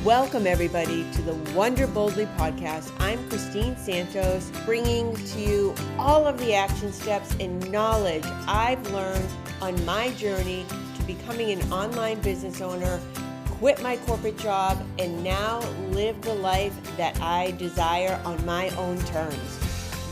Welcome everybody to the Wonder Boldly podcast. I'm Christine Santos, bringing to you all of the action steps and knowledge I've learned on my journey to becoming an online business owner, quit my corporate job, and now live the life that I desire on my own terms.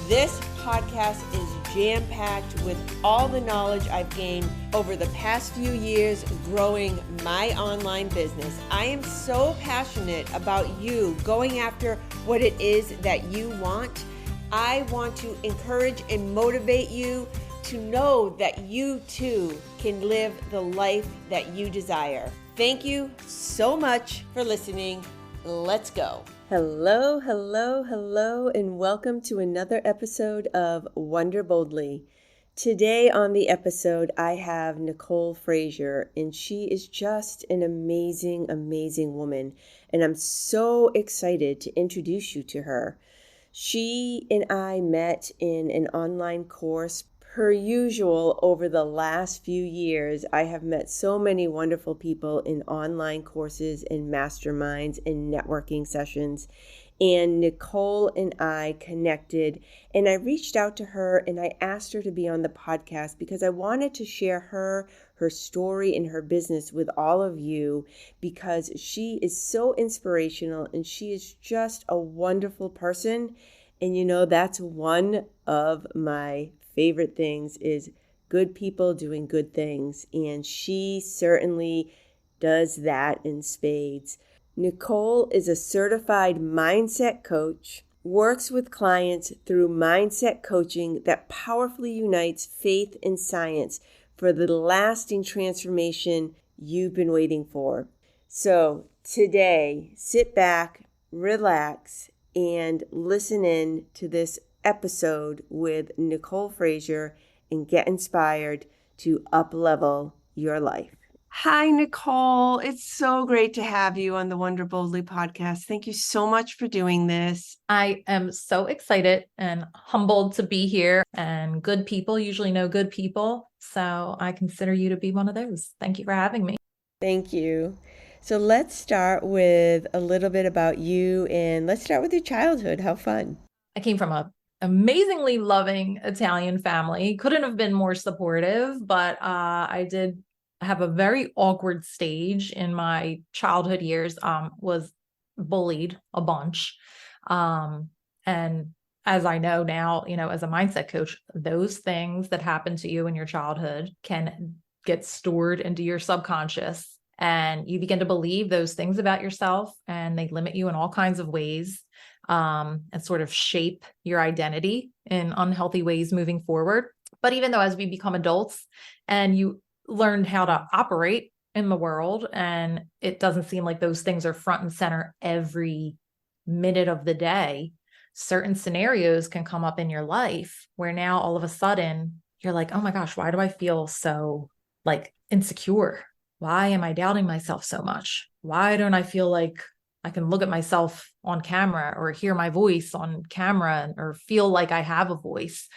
This podcast is jam-packed with all the knowledge I've gained over the past few years growing my online business. I am so passionate about you going after what it is that you want. I want to encourage and motivate you to know that you too can live the life that you desire. Thank you so much for listening. Let's go. Hello, and welcome to another episode of Wonder Boldly. Today on the episode, I have Nicole Frazier, and she is just an amazing, amazing woman, and I'm so excited to introduce you to her. She and I met in an online course. Per usual, over the last few years, I have met so many wonderful people in online courses and masterminds and networking sessions. And Nicole and I connected, and I reached out to her and I asked her to be on the podcast because I wanted to share her story and her business with all of you because she is so inspirational and she is just a wonderful person. And you know, that's one of my favorite things is good people doing good things. And she certainly does that in spades. Nicole is a certified mindset coach, works with clients through mindset coaching that powerfully unites faith and science for the lasting transformation you've been waiting for. So today, sit back, relax, and listen in to this episode with Nicole Frazier and get inspired to up-level your life. Hi, Nicole. It's so great to have you on the Wonder Boldly podcast. Thank you so much for doing this. I am so excited and humbled to be here, and good people usually know good people. So I consider you to be one of those. Thank you for having me. Thank you. So let's start with a little bit about you, and let's start with your childhood. How fun. I came from an amazingly loving Italian family. Couldn't have been more supportive, but I did have a very awkward stage in my childhood years. Was bullied a bunch. And as I know now, as a mindset coach, those things that happen to you in your childhood can get stored into your subconscious. And you begin to believe those things about yourself, and they limit you in all kinds of ways, and sort of shape your identity in unhealthy ways moving forward. But even though as we become adults and you learn how to operate in the world, and it doesn't seem like those things are front and center every minute of the day, certain scenarios can come up in your life where now all of a sudden you're like, oh my gosh, why do I feel so insecure? Why am I doubting myself so much? Why don't I feel like I can look at myself on camera or hear my voice on camera or feel like I have a voice?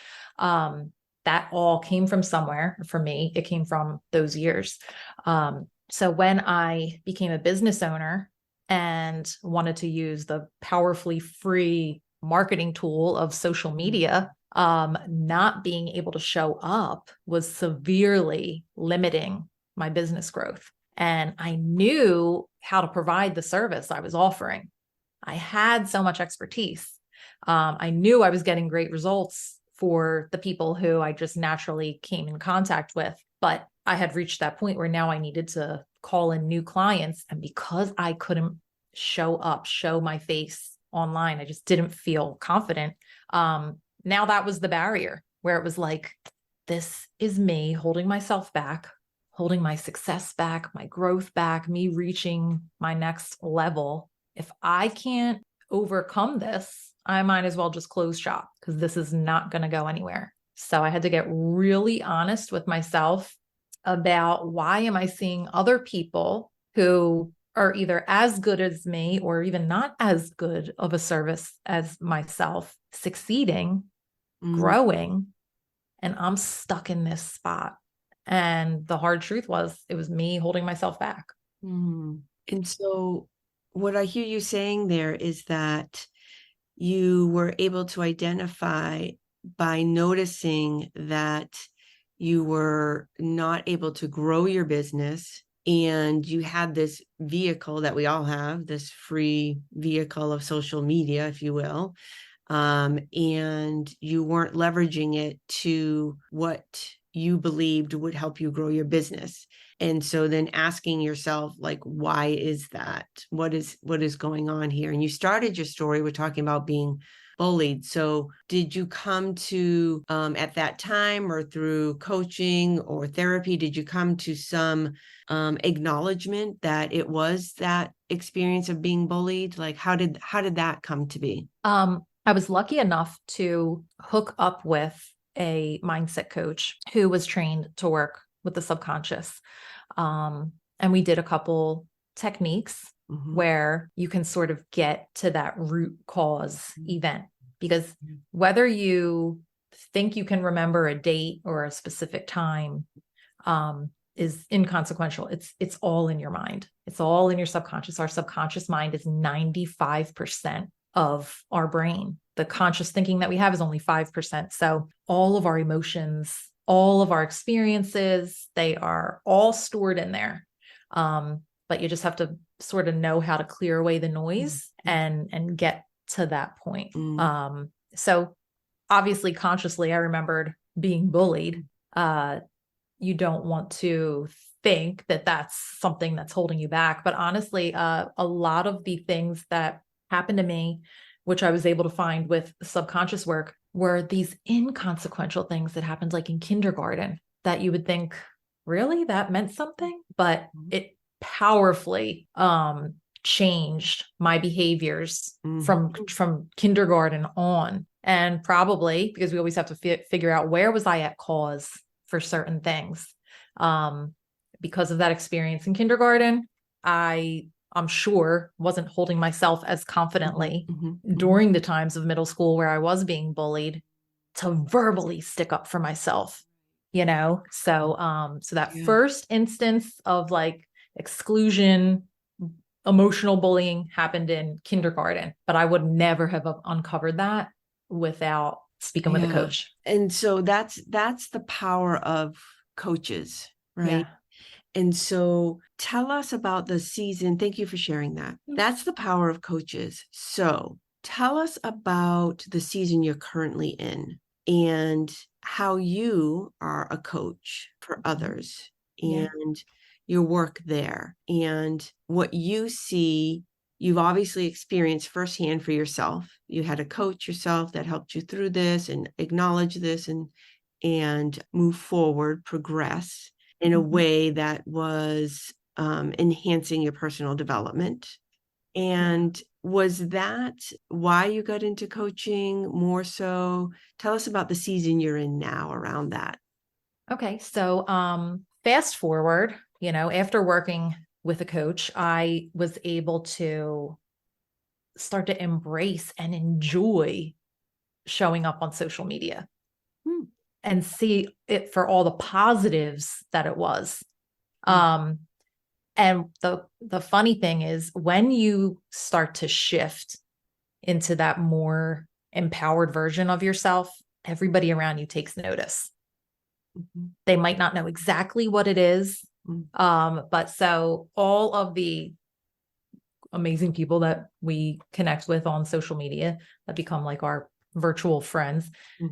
That all came from somewhere. For me, it came from those years. So when I became a business owner and wanted to use the powerfully free marketing tool of social media, not being able to show up was severely limiting my business growth. And I knew how to provide the service I was offering. I had so much expertise. I knew I was getting great results for the people who I just naturally came in contact with. But I had reached that point where now I needed to call in new clients. And because I couldn't show my face online, I just didn't feel confident. Now that was the barrier where it was like, this is me holding myself back, holding my success back, my growth back, me reaching my next level. If I can't overcome this, I might as well just close shop because this is not going to go anywhere. So I had to get really honest with myself about why am I seeing other people who are either as good as me or even not as good of a service as myself succeeding, growing, and I'm stuck in this spot. And the hard truth was, it was me holding myself back. And so what I hear you saying there is that you were able to identify by noticing that you were not able to grow your business, and you had this vehicle that we all have, this free vehicle of social media, if you will, and you weren't leveraging it to what you believed would help you grow your business. And so then asking yourself, like, why is that? What is going on here? And you started your story with talking about being bullied. So did you come to, at that time or through coaching or therapy, did you come to some acknowledgement that it was that experience of being bullied? Like, how did that come to be? I was lucky enough to hook up with a mindset coach who was trained to work with the subconscious. And we did a couple techniques where you can sort of get to that root cause event, because whether you think you can remember a date or a specific time, is inconsequential. It's all in your mind. It's all in your subconscious. Our subconscious mind is 95% of our brain. The conscious thinking that we have is only 5%. So all of our emotions, all of our experiences, they are all stored in there. But you just have to sort of know how to clear away the noise and get to that point. So obviously consciously, I remembered being bullied. You don't want to think that that's something that's holding you back. But honestly, a lot of the things that happened to me, which I was able to find with subconscious work, were these inconsequential things that happened like in kindergarten that you would think, really, that meant something? But it powerfully changed my behaviors from kindergarten on. And probably because we always have to figure out, where was I at cause for certain things? Because of that experience in kindergarten, I'm sure wasn't holding myself as confidently during the times of middle school where I was being bullied to verbally stick up for myself, you know? So, so that first instance of like exclusion, emotional bullying happened in kindergarten, but I would never have uncovered that without speaking with a coach. And so that's the power of coaches, right? And so tell us about the season. Thank you for sharing that. That's the power of coaches. So tell us about the season you're currently in and how you are a coach for others and your work there and what you see. You've obviously experienced firsthand for yourself. You had a coach yourself that helped you through this and acknowledge this and move forward, progress in a way that was enhancing your personal development. And was that why you got into coaching more so? Tell us about the season you're in now around that. Okay. So fast forward, after working with a coach, I was able to start to embrace and enjoy showing up on social media and see it for all the positives that it was. And the funny thing is, when you start to shift into that more empowered version of yourself, everybody around you takes notice. They might not know exactly what it is. But so all of the amazing people that we connect with on social media that become like our virtual friends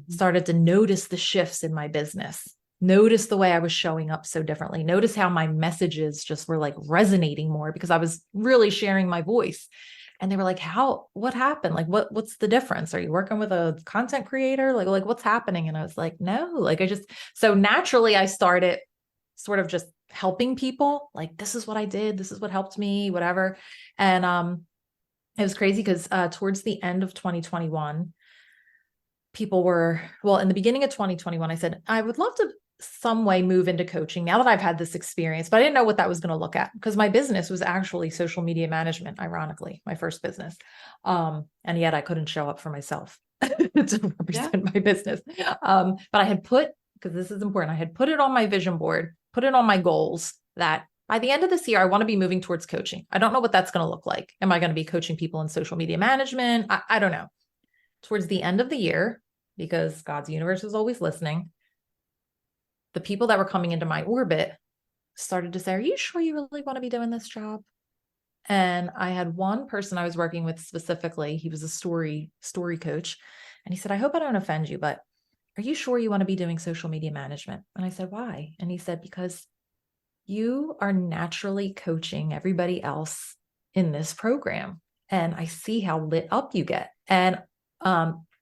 started to notice the shifts in my business, notice the way I was showing up so differently, notice how my messages just were like resonating more because I was really sharing my voice. And they were like, what happened? Like, what's the difference? Are you working with a content creator? Like what's happening? And I was like, no, so naturally I started sort of just helping people. Like, this is what I did. This is what helped me, whatever. And it was crazy because towards the end of 2021, people were, in the beginning of 2021, I said, I would love to some way move into coaching now that I've had this experience, but I didn't know what that was going to look at because my business was actually social media management, ironically, my first business. And yet I couldn't show up for myself to represent my business. But I had put, because this is important, I had put it on my vision board, put it on my goals that by the end of this year, I want to be moving towards coaching. I don't know what that's going to look like. Am I going to be coaching people in social media management? I don't know. Towards the end of the year, because God's universe is always listening, the people that were coming into my orbit started to say, are you sure you really want to be doing this job? And I had one person I was working with specifically. He was a story coach. And he said, I hope I don't offend you, but are you sure you want to be doing social media management? And I said, why? And he said, because you are naturally coaching everybody else in this program. And I see how lit up you get. And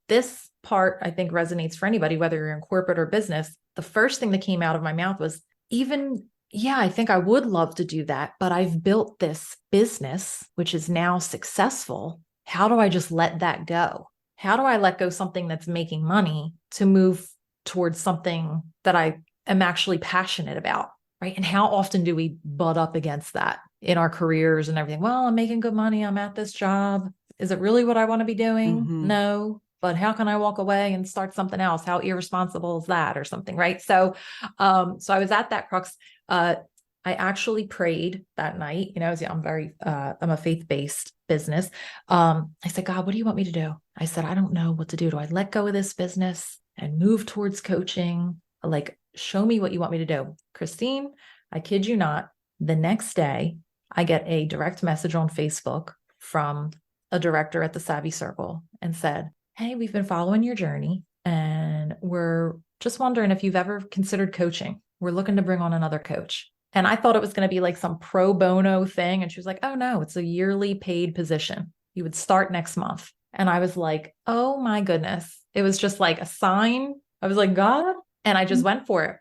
this part, I think, resonates for anybody, whether you're in corporate or business. The first thing that came out of my mouth was, yeah, I think I would love to do that, but I've built this business, which is now successful. How do I just let that go? How do I let go something that's making money to move towards something that I am actually passionate about? Right. And how often do we butt up against that in our careers and everything? Well, I'm making good money. I'm at this job. Is it really what I want to be doing? Mm-hmm. No. But how can I walk away and start something else? How irresponsible is that or something? Right. So I was at that crux. I actually prayed that night. I'm a faith-based business. I said, God, what do you want me to do? I said, I don't know what to do. Do I let go of this business and move towards coaching? Like, show me what you want me to do. Christine, I kid you not, the next day, I get a direct message on Facebook from a director at the Savvy Circle and said, hey, we've been following your journey and we're just wondering if you've ever considered coaching. We're looking to bring on another coach. And I thought it was going to be like some pro bono thing. And she was like, oh no, it's a yearly paid position. You would start next month. And I was like, oh my goodness. It was just like a sign. I was like, God. And I just went for it.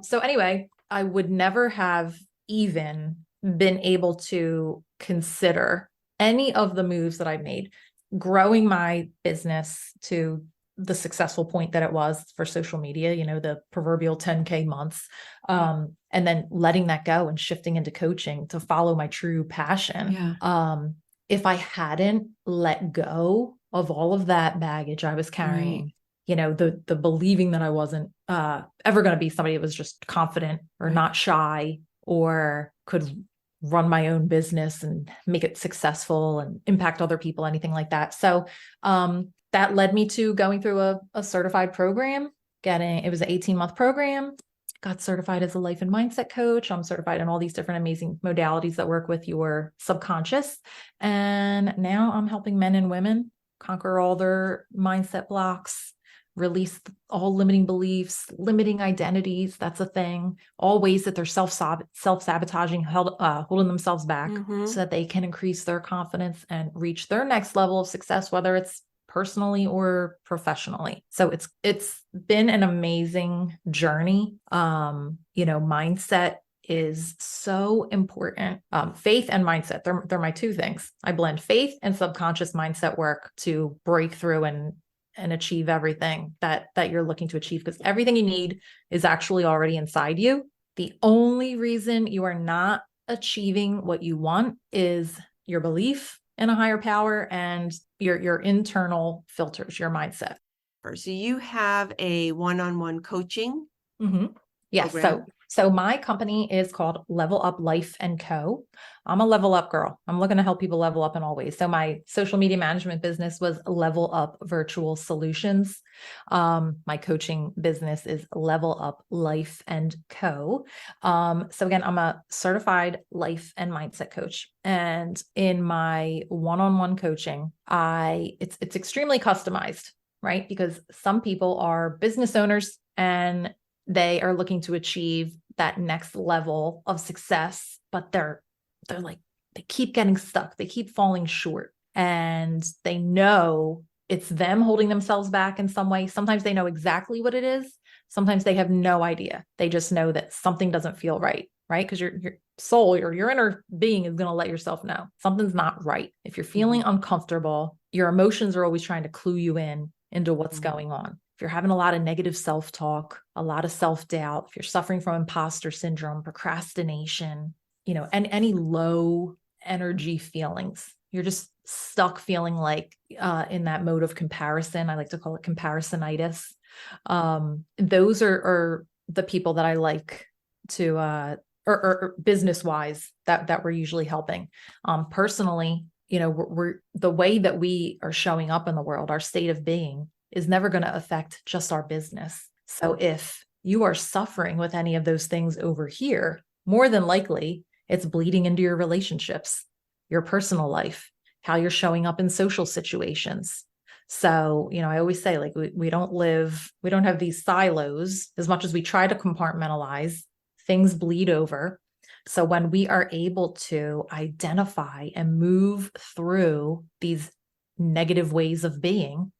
So anyway, I would never have even been able to consider any of the moves that I made, growing my business to the successful point that it was for social media, the proverbial 10K months, and then letting that go and shifting into coaching to follow my true passion. Yeah. If I hadn't let go of all of that baggage I was carrying, the believing that I wasn't ever going to be somebody that was just confident or not shy or could run my own business and make it successful and impact other people, anything like that. So that led me to going through a certified program, it was an 18-month program, got certified as a life and mindset coach. I'm certified in all these different amazing modalities that work with your subconscious. And now I'm helping men and women conquer all their mindset blocks, release all limiting beliefs, limiting identities. That's a thing. All ways that they're self-sabotaging, holding themselves back so that they can increase their confidence and reach their next level of success, whether it's personally or professionally. So it's been an amazing journey. Mindset is so important. Faith and mindset, they're my two things. I blend faith and subconscious mindset work to break through and achieve everything that you're looking to achieve, because everything you need is actually already inside you. The only reason you are not achieving what you want is your belief in a higher power and your internal filters, your mindset. So you have a one-on-one coaching Yes. program? So my company is called LevelUp Life and Co. I'm a level up girl. I'm looking to help people level up in all ways. So my social media management business was LevelUp Virtual Solutions. My coaching business is LevelUp Life and Co. So again, I'm a certified life and mindset coach. And in my one-on-one coaching, it's extremely customized, right? Because some people are business owners and they are looking to achieve that next level of success, but they're like, they keep getting stuck. They keep falling short, and they know it's them holding themselves back in some way. Sometimes they know exactly what it is. Sometimes they have no idea. They just know that something doesn't feel right, right? Because your soul, your inner being is going to let yourself know something's not right. If you're feeling uncomfortable, your emotions are always trying to clue you into what's going on. If you're having a lot of negative self-talk, a lot of self-doubt, if you're suffering from imposter syndrome, procrastination, and any low energy feelings, you're just stuck feeling like in that mode of comparison. I like to call it comparisonitis. Those are the people that I like to, or business wise that we're usually helping. Personally, we're the way that we are showing up in the world, our state of being is never going to affect just our business. So if you are suffering with any of those things over here, more than likely it's bleeding into your relationships, your personal life, how you're showing up in social situations. So, I always say, like, we don't have these silos. As much as we try to compartmentalize, things bleed over. So when we are able to identify and move through these negative ways of being,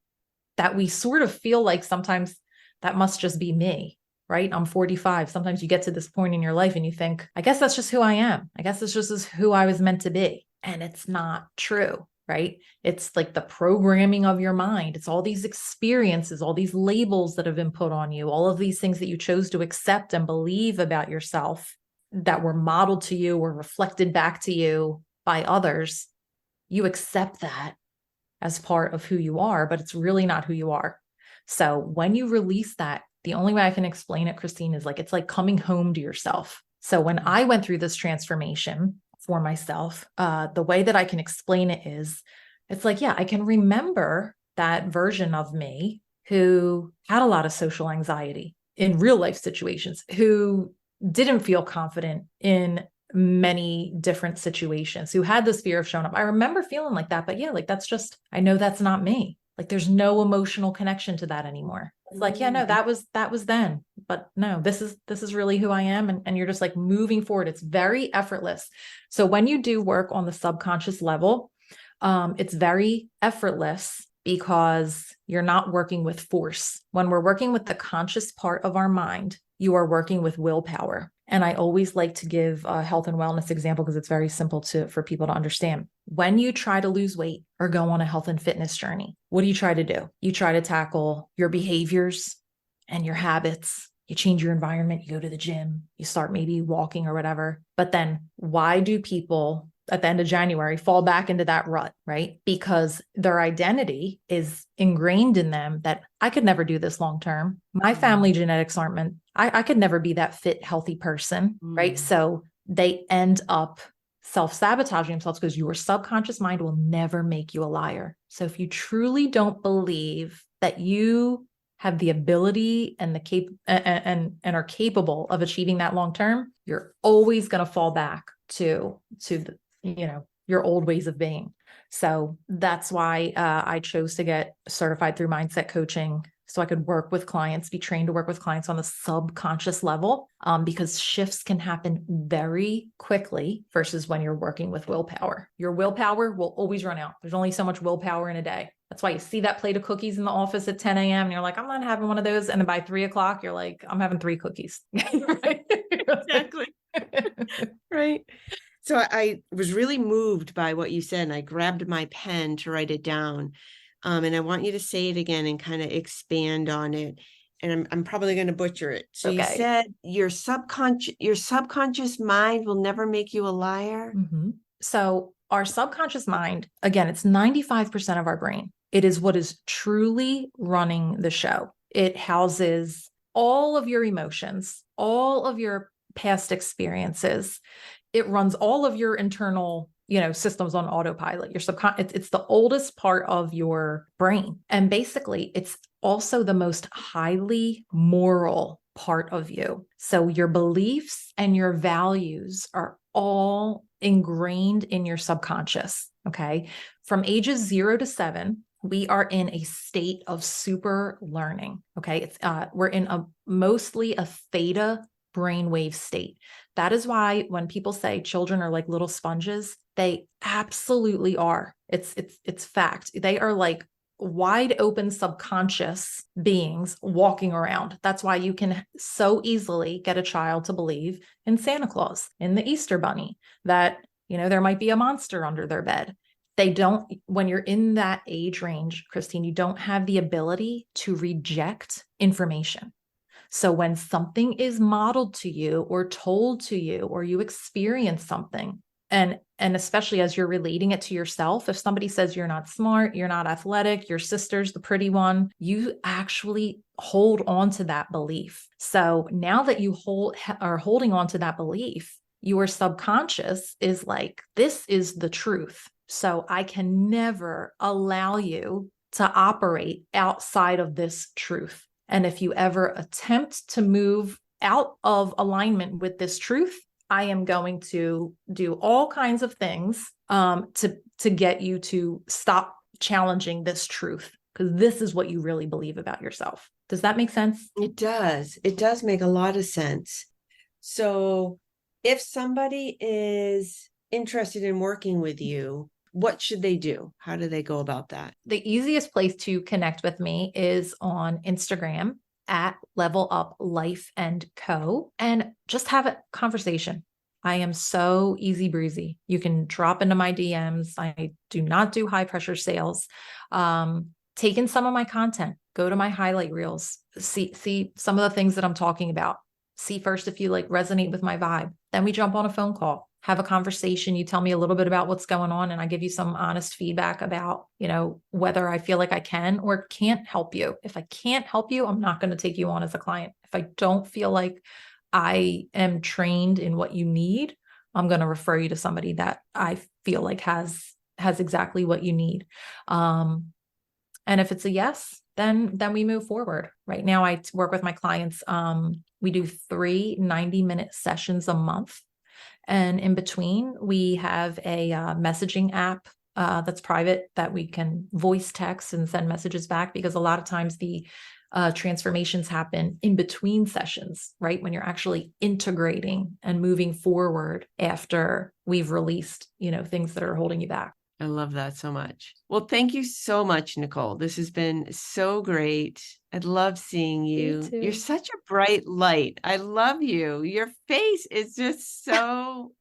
that we sort of feel like sometimes that must just be me, right? I'm 45. Sometimes you get to this point in your life and you think, I guess that's just who I am. I guess this just is who I was meant to be. And it's not true, right? It's like the programming of your mind. It's all these experiences, all these labels that have been put on you, all of these things that you chose to accept and believe about yourself that were modeled to you or reflected back to you by others. You accept that as part of who you are, but it's really not who you are. So when you release that, the only way I can explain it, Christine, is like, it's like coming home to yourself. So when I went through this transformation for myself, the way that I can explain it is, it's like, yeah, I can remember that version of me who had a lot of social anxiety in real life situations, who didn't feel confident in many different situations, who had this fear of showing up. I remember feeling like that, but yeah, like that's just, I know that's not me. Like there's no emotional connection to that anymore. It's like, yeah, no, that was then, but no, this is really who I am. And you're just like moving forward. It's very effortless. So when you do work on the subconscious level, it's very effortless because you're not working with force. When we're working with the conscious part of our mind, you are working with willpower. And I always like to give a health and wellness example because it's very simple for people to understand. When you try to lose weight or go on a health and fitness journey, what do you try to do? You try to tackle your behaviors and your habits. You change your environment, you go to the gym, you start maybe walking or whatever. But then why do people at the end of January fall back into that rut, right? Because their identity is ingrained in them that I could never do this long term. My family genetics aren't meant, I could never be that fit, healthy person, right? So they end up self-sabotaging themselves because your subconscious mind will never make you a liar. So if you truly don't believe that you have the ability and and are capable of achieving that long term, you're always going to fall back to the, your old ways of being. So that's why I chose to get certified through mindset coaching, so I could work with clients, be trained to work with clients on the subconscious level, because shifts can happen very quickly versus when you're working with willpower. Your willpower will always run out. There's only so much willpower in a day. That's why you see that plate of cookies in the office at 10 a.m. and you're like, I'm not having one of those. And then by 3 o'clock, you're like, I'm having 3 cookies. Right? Exactly. Right. So I was really moved by what you said, and I grabbed my pen to write it down. And I want you to say it again and kind of expand on it. And I'm probably going to butcher it. So you said your subconscious mind will never make you a liar. Mm-hmm. So our subconscious mind, again, it's 95% of our brain. It is what is truly running the show. It houses all of your emotions, all of your past experiences. It runs all of your internal, systems on autopilot. Your it's the oldest part of your brain. And basically, it's also the most highly moral part of you. So your beliefs and your values are all ingrained in your subconscious. Okay. From ages 0 to 7, we are in a state of super learning. Okay. We're in mostly a theta brainwave state. That is why when people say children are like little sponges, they absolutely are. It's fact. They are like wide open subconscious beings walking around. That's why you can so easily get a child to believe in Santa Claus, in the Easter Bunny, that, there might be a monster under their bed. When you're in that age range, Christine, you don't have the ability to reject information. So when something is modeled to you or told to you, or you experience something, and And especially as you're relating it to yourself, if somebody says you're not smart, you're not athletic, your sister's the pretty one, you actually hold on to that belief. So now that you are holding on to that belief, your subconscious is like, this is the truth. So I can never allow you to operate outside of this truth. And if you ever attempt to move out of alignment with this truth, I am going to do all kinds of things to get you to stop challenging this truth, because this is what you really believe about yourself. Does that make sense? It does. It does make a lot of sense. So if somebody is interested in working with you, what should they do? How do they go about that? The easiest place to connect with me is on Instagram at LevelUp Life and Co. And just have a conversation. I am so easy breezy. You can drop into my DMs. I do not do high pressure sales. Take in some of my content. Go to my highlight reels. See some of the things that I'm talking about. See first if you resonate with my vibe. Then we jump on a phone call. Have a conversation. You tell me a little bit about what's going on, and I give you some honest feedback about, whether I feel like I can or can't help you. If I can't help you, I'm not going to take you on as a client. If I don't feel like I am trained in what you need, I'm going to refer you to somebody that I feel like has exactly what you need. And if it's a yes, then we move forward. Right now, I work with my clients. We do 3 90-minute sessions a month. And in between, we have a messaging app that's private that we can voice text and send messages back, because a lot of times the transformations happen in between sessions, right? When you're actually integrating and moving forward after we've released, things that are holding you back. I love that so much. Well, thank you so much, Nicole. This has been so great. I love seeing you. Me too. You're such a bright light. I love you. Your face is just so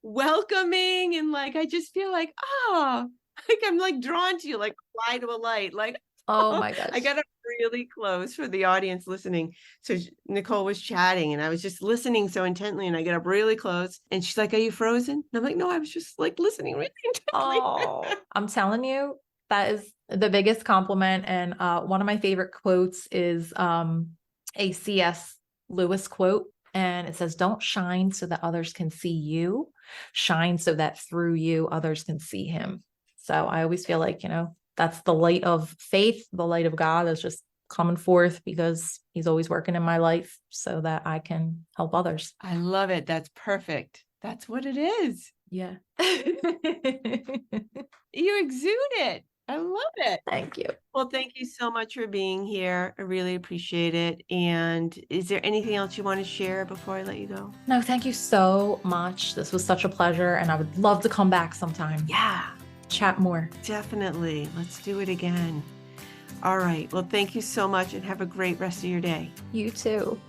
welcoming, and I just feel like I'm drawn to you, fly to a light. Oh my gosh. I got up really close for the audience listening. So Nicole was chatting and I was just listening so intently, and I get up really close and she's like, "Are you frozen?" And I'm like, "No, I was just listening really intently." Oh, I'm telling you, that is the biggest compliment. And one of my favorite quotes is a C.S. Lewis quote. And it says, "Don't shine so that others can see you. Shine so that through you, others can see him." So I always feel like, that's the light of faith. The light of God is just coming forth because he's always working in my life so that I can help others. I love it. That's perfect. That's what it is. Yeah. You exude it. I love it. Thank you. Well, thank you so much for being here. I really appreciate it. And is there anything else you want to share before I let you go? No, thank you so much. This was such a pleasure, and I would love to come back sometime. Yeah. Chat more. Definitely. Let's do it again. All right. Well, thank you so much, and have a great rest of your day. You too.